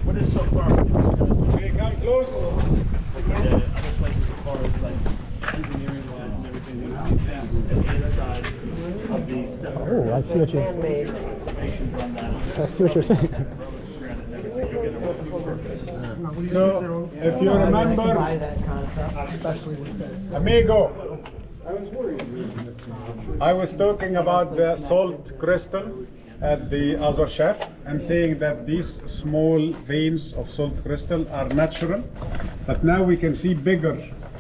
What is so far? Okay, come close. Other places as far as like engineering wise and everything at the inside of these Oh, I see what you're. formations on that. I see what you're saying. So, if you remember, that concept, especially with this. amigo, I was talking about the salt crystal at the other shaft. I'm saying that these small veins of salt crystal are natural, but now we can see bigger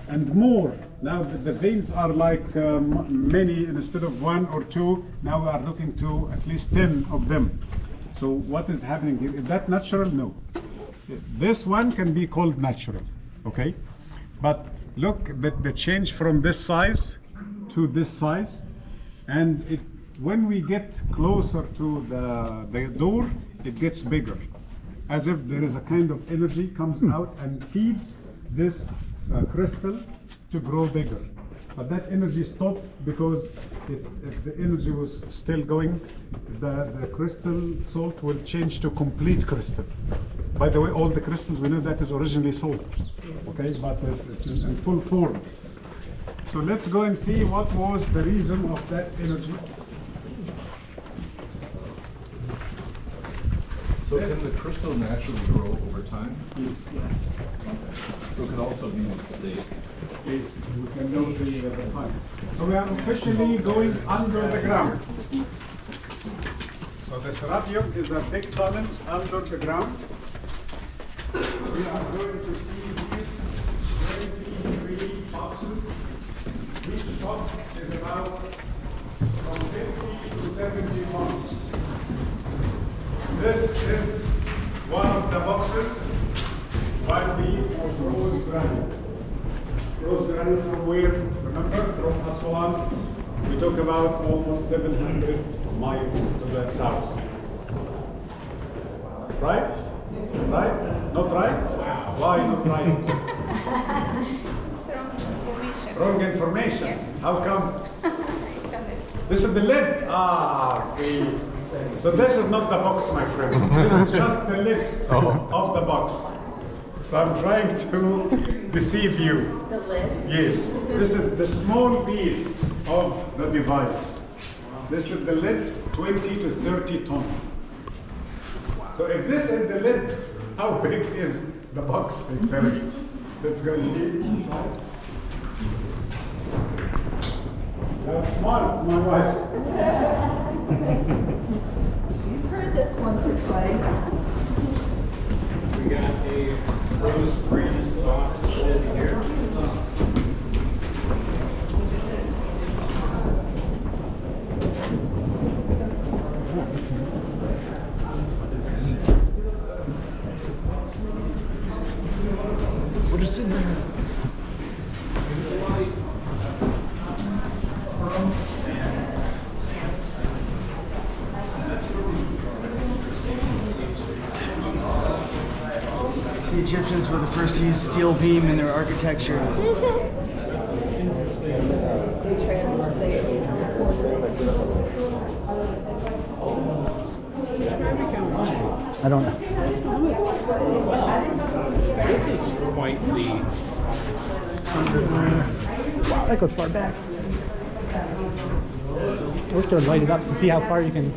and more. Now the veins are like many, instead of one or two, now we are looking to at least 10 of them. So what is happening here? Is that natural? No. This one can be called natural, okay? But look at the change from this size to this size, and when we get closer to the door, it gets bigger, as if there is a kind of energy comes out and feeds this crystal to grow bigger. But that energy stopped because if the energy was still going, the crystal salt will change to complete crystal. By the way, all the crystals, we know that is originally salt, okay, but it's in full form. So let's go and see what was the reason of that energy. So can the crystal naturally grow over time? Yes. So it could also be the Yes, we can know the time. So we are officially going under the ground. So the Serapeum is a big tunnel under the ground. We are going to see here 23 boxes. Each box is about from 50 to 70 pounds. This is one of the boxes, one piece of rose granite. Rose granite from where? Remember, from Aswan, we talk about almost 700 miles to the south. Right? Right? Not right? Why not right? It's wrong information. Wrong information? Yes. How come? It's a bit. This is the lid. Ah, see. So this is not the box, my friends. This is just the lid of the box. So I'm trying to deceive you. The lid? Yes. This is the small piece of the device. This is the lid, 20 to 30 tons. So if this is the lid, how big is the box itself? Let's go and see inside. That's smart, my wife. You've heard this once or twice. We got a rose green box lid here. What is in there? The Egyptians were the first to use steel beam in their architecture. I don't know. This is quite the underground. Wow, that goes far back. We're going to light it up to see how far you can.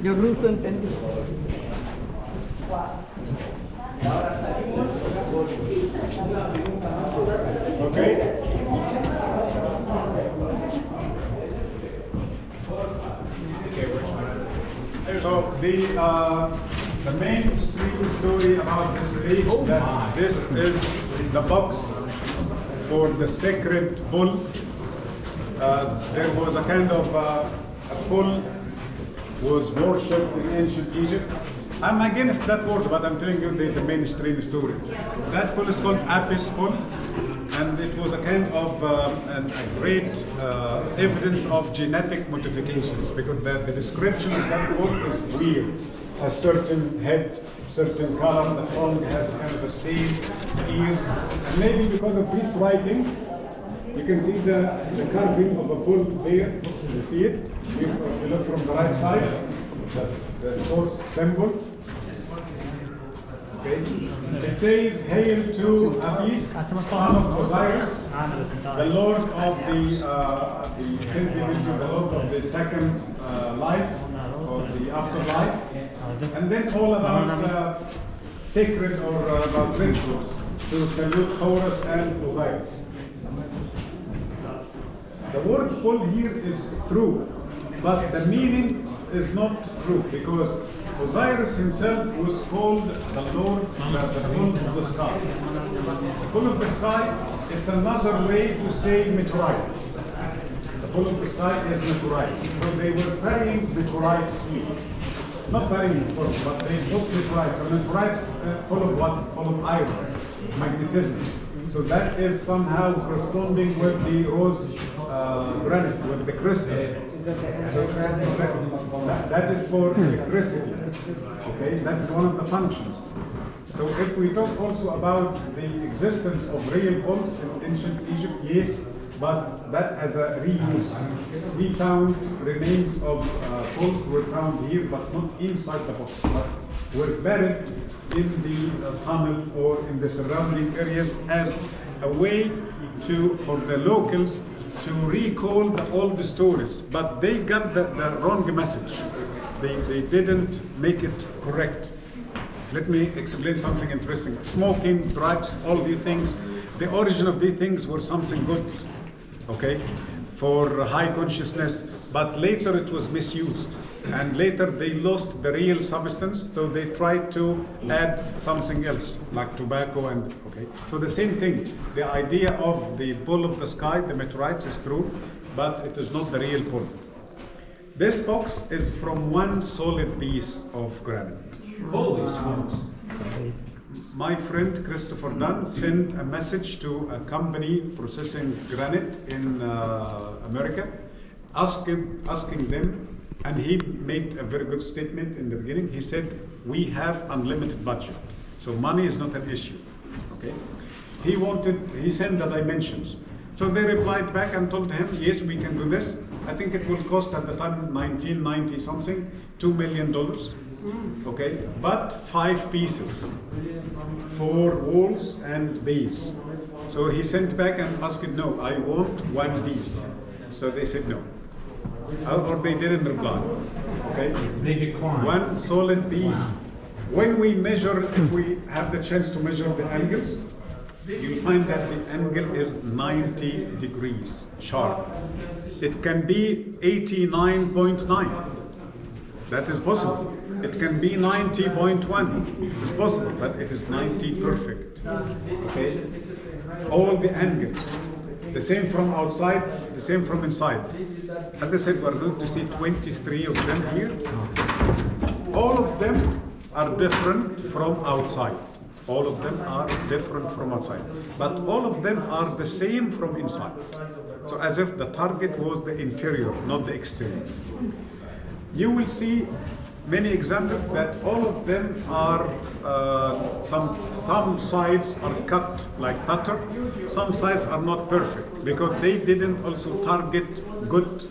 Your gruesome and Okay. So the main street story about this is that this is the box for the sacred bull. There was a kind of a bull was worshipped in ancient Egypt. I'm against that word, but I'm telling you the mainstream story. That bull is called Apis bull, and it was a kind of a great evidence of genetic modifications, because the description of that bull is weird. a certain head, certain color. The tongue has kind of a stain, ears. And maybe because of this writing, you can see the carving of a bull there. You see it? If you look from the right side, the horse symbol. Okay. It says, "Hail to Apis, son of Osiris, the Lord of the Lord of the second life, or the afterlife," and then all about sacred or about rituals to salute Horus and Osiris. The word bull here is true, but the meaning is not true, because Osiris himself was called the Lord, the bull of the sky. The bull of the sky is another way to say meteorite. The bull of the sky is meteorite, because they were carrying meteorites here. Not carrying, of course, but they put meteorites. And meteorites full of what? Full of iron, magnetism. So that is somehow corresponding with the rose granite, with the crystal. So that is for electricity. Okay, that is one of the functions. So if we talk also about the existence of real bulls in ancient Egypt, yes, but that as a reuse. We found remains of bulls were found here, but not inside the box, but were buried in the tunnel or in the surrounding areas as a way for the locals to recall the old stories, but they got the wrong message. They didn't make it correct. Let me explain something interesting. Smoking, drugs, all these things, the origin of these things were something good, okay, for high consciousness, but later it was misused. And later they lost the real substance, so they tried to add something else, like tobacco and, okay. So the same thing, the idea of the bull of the sky, the meteorites, is true, but it is not the real bull. This box is from one solid piece of granite. Holy smokes. My friend Christopher Dunn sent a message to a company processing granite in America, asking them, and he made a very good statement in the beginning. He said, "We have unlimited budget, so money is not an issue." Okay. He sent the dimensions. So they replied back and told him, "Yes, we can do this. I think it will cost at the time 1990 something, $2 million. Okay, but 5 pieces, 4 walls and base." So he sent back and asked, "No, I want 1 piece." So they said no, or they didn't reply. Okay, They declined. 1 solid piece. When we measure, if we have the chance to measure the angles, you'll find that the angle is 90 degrees sharp. It can be 89.9. That is possible. It can be 90.1. It's possible, but it is 90 perfect. Okay? All the angles. The same from outside, the same from inside. And they said, we're going to see 23 of them here. All of them are different from outside. All of them are different from outside. But all of them are the same from inside. So as if the target was the interior, not the exterior. You will see many examples that all of them are, some sides are cut like cutter, some sides are not perfect, because they didn't also target good